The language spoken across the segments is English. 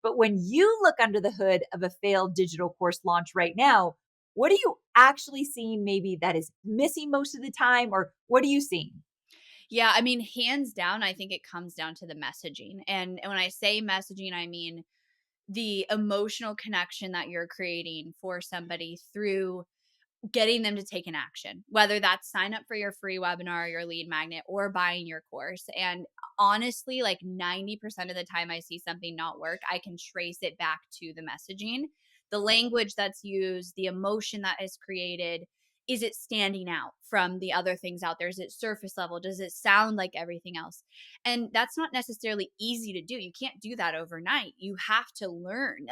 But when you look under the hood of a failed digital course launch right now, what are you actually seeing maybe that is missing most of the time, or what are you seeing? Yeah, I mean, hands down, I think it comes down to the messaging. And when I say messaging, I mean the emotional connection that you're creating for somebody through getting them to take an action, whether that's sign up for your free webinar, your lead magnet, or buying your course. And honestly, like 90% of the time I see something not work, I can trace it back to the messaging, the language that's used, the emotion that is created. Is it standing out from the other things out there? Is it surface level? Does it sound like everything else? And that's not necessarily easy to do. You can't do that overnight. You have to learn.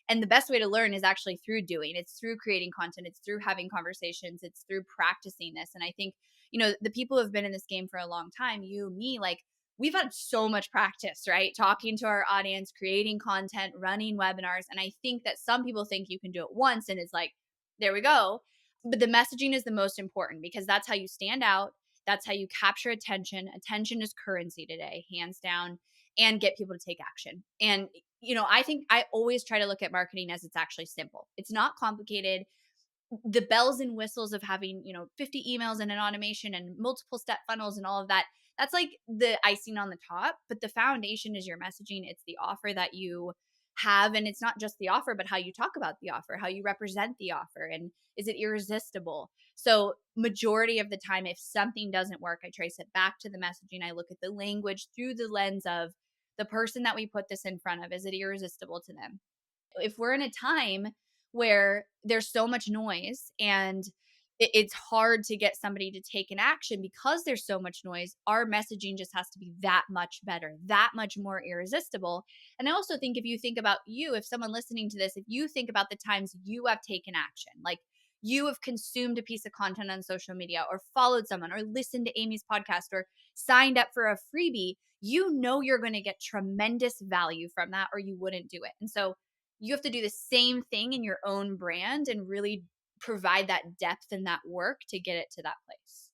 And the best way to learn is actually through doing. It's through creating content. It's through having conversations. It's through practicing this. And I think, the people who have been in this game for a long time, you, me, like we've had so much practice, right? Talking to our audience, creating content, running webinars. And I think that some people think you can do it once and it's like, there we go. But the messaging is the most important because that's how you stand out. That's how you capture attention. Attention is currency today, hands down, and get people to take action. And I think I always try to look at marketing as it's actually simple. It's not complicated. The bells and whistles of having, 50 emails and an automation and multiple step funnels and all of that, that's like the icing on the top. But the foundation is your messaging. It's the offer that you have. And it's not just the offer, but how you talk about the offer, how you represent the offer, and is it irresistible? So, majority of the time, if something doesn't work, I trace it back to the messaging. I look at the language through the lens of the person that we put this in front of. Is it irresistible to them? If we're in a time where there's so much noise and it's hard to get somebody to take an action because there's so much noise, our messaging just has to be that much better, that much more irresistible. And I also think if you think about you, if someone listening to this, if you think about the times you have taken action, like you have consumed a piece of content on social media or followed someone or listened to Amy's podcast or signed up for a freebie, you're going to get tremendous value from that or you wouldn't do it. And so you have to do the same thing in your own brand and really provide that depth and that work to get it to that place.